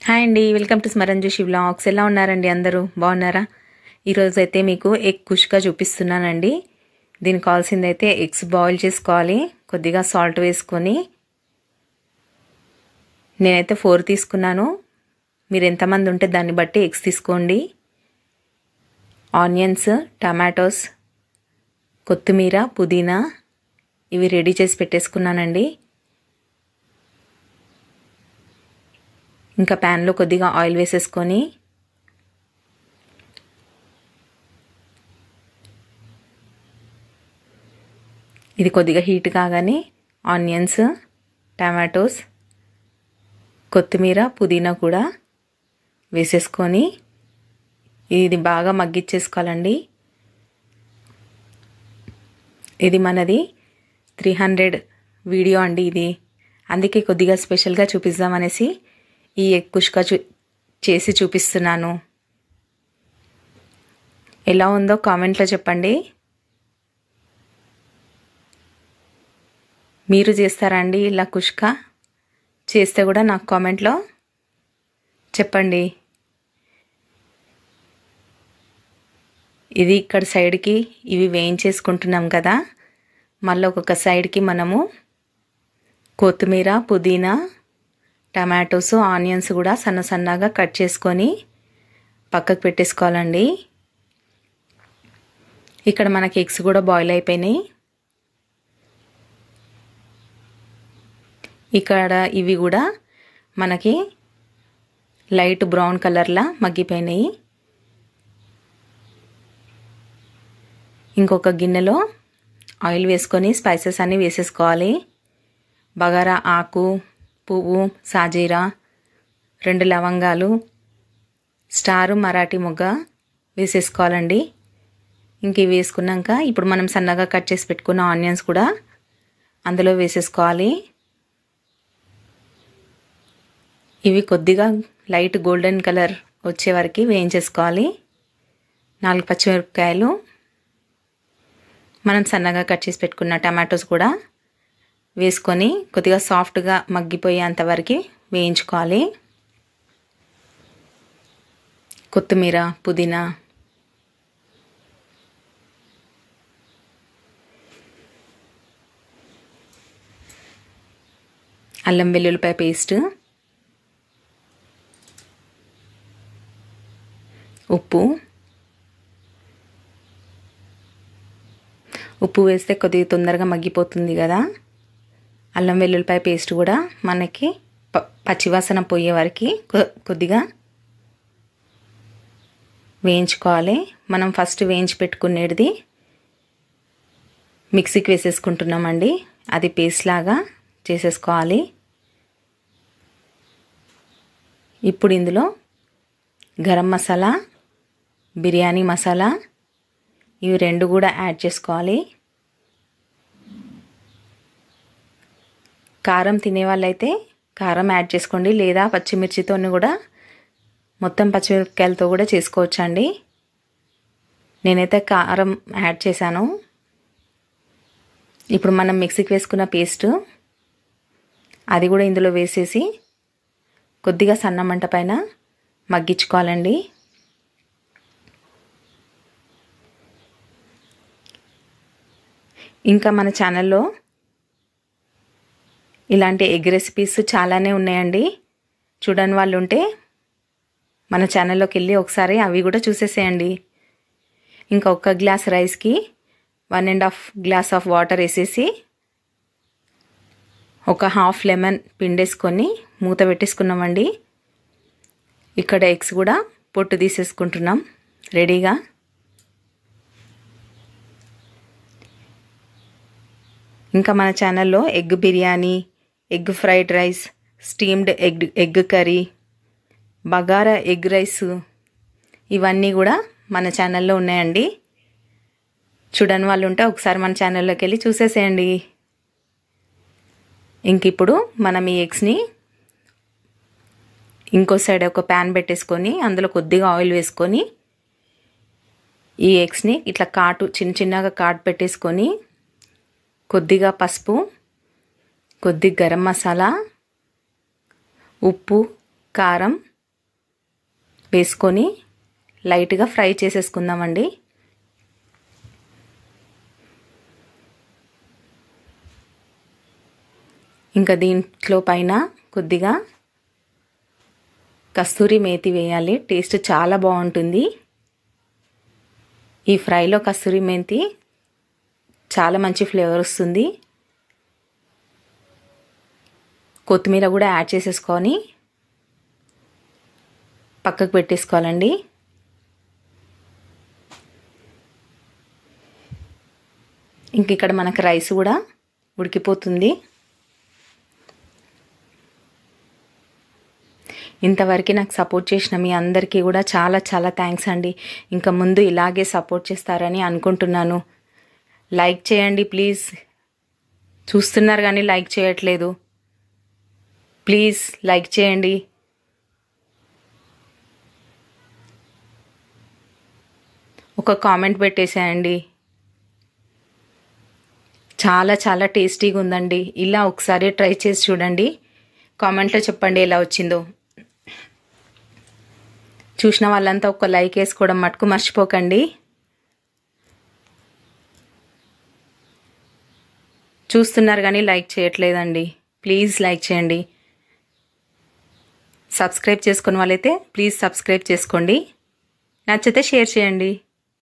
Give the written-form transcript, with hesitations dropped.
Hi అండి, welcome to స్మరంజోషి vlogs. ఎలా ఉన్నారండి? అందరూ బాగున్నారా? ఈరోజు అయితే మీకు ఎగ్ కుష్కా చూపిస్తున్నానండి. దీనికి కావాల్సిందైతే ఎగ్స్ బాయిల్ చేసుకోవాలి. కొద్దిగా సాల్ట్ వేసుకొని, నేనైతే 4 తీసుకున్నాను. మీరు ఎంతమంది ఉంటే దాన్ని బట్టి ఎగ్స్ తీసుకోండి. ఆనియన్స్, టమాటోస్, కొత్తిమీర, పుదీనా ఇవి రెడీ చేసి పెట్టేసుకున్నానండి. ఇంకా ప్యాన్లో కొద్దిగా ఆయిల్ వేసేసుకొని ఇది కొద్దిగా హీట్ కాగానే ఆనియన్స్, టమాటోస్, కొత్తిమీర, పుదీనా కూడా వేసేసుకొని ఇది బాగా మగ్గిచ్చేసుకోవాలండి. ఇది మనది 300 వీడియో అండి ఇది. అందుకే కొద్దిగా స్పెషల్గా చూపిద్దామనేసి ఈ ఎగ్ కుష్కా చేసి చూపిస్తున్నాను. ఎలా ఉందో కామెంట్లో చెప్పండి. మీరు చేస్తారా అండి ఇలా కుష్కా? చేస్తే కూడా నాకు కామెంట్లో చెప్పండి. ఇది ఇక్కడ సైడ్కి ఇవి వేయించేసుకుంటున్నాం కదా, మళ్ళీ ఒక్కొక్క సైడ్కి మనము కొత్తిమీర, పుదీనా, టమాటోస్, ఆనియన్స్ కూడా సన్న సన్నగా కట్ చేసుకొని పక్కకు పెట్టేసుకోవాలండి. ఇక్కడ మనకి ఎగ్స్ కూడా బాయిల్ అయిపోయినాయి. ఇక్కడ ఇవి కూడా మనకి లైట్ బ్రౌన్ కలర్లా మగ్గిపోయినాయి. ఇంకొక గిన్నెలో ఆయిల్ వేసుకొని స్పైసెస్ అన్నీ వేసేసుకోవాలి. బగారా ఆకు, పువ్వు, సాజీరా, 2 లవంగాలు, స్టారు మరాఠీ మొగ్గ వేసేసుకోవాలండి. ఇంక ఇవి వేసుకున్నాక ఇప్పుడు మనం సన్నగా కట్ చేసి పెట్టుకున్న ఆనియన్స్ కూడా అందులో వేసేసుకోవాలి. ఇవి కొద్దిగా లైట్ గోల్డెన్ కలర్ వచ్చే వరకు వేయించేసుకోవాలి. 4 పచ్చిమిరపకాయలు, మనం సన్నగా కట్ చేసి పెట్టుకున్న టమాటోస్ కూడా వేసుకొని కొద్దిగా సాఫ్ట్గా మగ్గిపోయేంత వరకు వేయించుకోవాలి. కొత్తిమీర, పుదీనా, అల్లం వెల్లుల్లిపాయ పేస్ట్, ఉప్పు వేస్తే కొద్దిగా తొందరగా మగ్గిపోతుంది కదా. అల్లం వెల్లుల్లిపాయ పేస్ట్ కూడా మనకి పచ్చివాసన పోయే వరకు కొద్దిగా వేయించుకోవాలి. మనం ఫస్ట్ వేయించి పెట్టుకునేది మిక్సీకి వేసేసుకుంటున్నామండి. అది పేస్ట్ లాగా చేసేసుకోవాలి. ఇప్పుడు ఇందులో గరం మసాలా, బిర్యానీ మసాలా ఇవి 2 కూడా యాడ్ చేసుకోవాలి. కారం తినే వాళ్ళైతే కారం యాడ్ చేసుకోండి, లేదా పచ్చిమిర్చితో కూడా మొత్తం పచ్చిమిరపకాయలతో కూడా చేసుకోవచ్చండి. నేనైతే కారం యాడ్ చేశాను. ఇప్పుడు మనం మిక్సీకి వేసుకున్న పేస్ట్ అది కూడా ఇందులో వేసేసి కొద్దిగా సన్న మంట పైన మగ్గించుకోవాలండి. ఇంకా మన ఛానల్లో ఇలాంటి ఎగ్ రెసిపీస్ చాలానే ఉన్నాయండి. చూడని వాళ్ళు ఉంటే మన ఛానల్లోకి వెళ్ళి ఒకసారి అవి కూడా చూసేసేయండి. ఇంకా 1 గ్లాస్ రైస్కి 1.5 గ్లాస్ ఆఫ్ వాటర్ వేసేసి ఒక హాఫ్ లెమన్ పిండేసుకొని మూత పెట్టేసుకున్నామండి. ఇక్కడ ఎగ్స్ కూడా పొట్టు తీసేసుకుంటున్నాం రెడీగా. ఇంకా మన ఛానల్లో egg biryani, egg fried rice, steamed egg curry, bagara egg rice ఇవన్నీ కూడా మన ఛానల్లో ఉన్నాయండి. చూడని వాళ్ళు ఉంటే ఒకసారి మన ఛానల్లోకి వెళ్ళి చూసేసేయండి. ఇంక ఇప్పుడు మనం ఈ ఎగ్స్ని ఇంకో సైడ్ ఒక ప్యాన్ పెట్టేసుకొని అందులో కొద్దిగా ఆయిల్ వేసుకొని ఈ ఎగ్స్ని ఇట్లా చిన్నగా కాటు పెట్టేసుకొని కొద్దిగా పసుపు, కొద్దిగా గరం మసాలా, ఉప్పు, కారం వేసుకొని లైట్గా ఫ్రై చేసేసుకుందామండి. ఇంకా దీంట్లో పైన కొద్దిగా కస్తూరి మేతి వేయాలి. టేస్ట్ చాలా బాగుంటుంది. ఈ ఫ్రైలో కస్తూరి మెంతి చాలా మంచి ఫ్లేవర్ వస్తుంది. కొత్తిమీర కూడా యాడ్ చేసేసుకొని పక్కకు పెట్టేసుకోవాలండి. ఇంక ఇక్కడ మనకు రైస్ కూడా ఉడికిపోతుంది. ఇంతవరకు నాకు సపోర్ట్ చేసిన మీ అందరికీ కూడా చాలా చాలా థ్యాంక్స్ అండి. ఇంకా ముందు ఇలాగే సపోర్ట్ చేస్తారని అనుకుంటున్నాను. లైక్ చేయండి ప్లీజ్. చూస్తున్నారు కానీ లైక్ చేయట్లేదు. ప్లీజ్ లైక్ చేయండి. ఒక కామెంట్ పెట్టేసేయండి. చాలా చాలా టేస్టీగా ఉందండి. ఇలా ఒకసారి ట్రై చేసి చూడండి. కామెంట్లో చెప్పండి ఎలా వచ్చిందో. చూసిన వాళ్ళంతా ఒక లైక్ వేసుకోవడం మటుకు మర్చిపోకండి. చూస్తున్నారు కానీ లైక్ చేయట్లేదండి. ప్లీజ్ లైక్ చేయండి. సబ్స్క్రైబ్ చేసుకున్న వాళ్ళైతే ప్లీజ్ సబ్స్క్రైబ్ చేసుకోండి. నచ్చితే షేర్ చేయండి.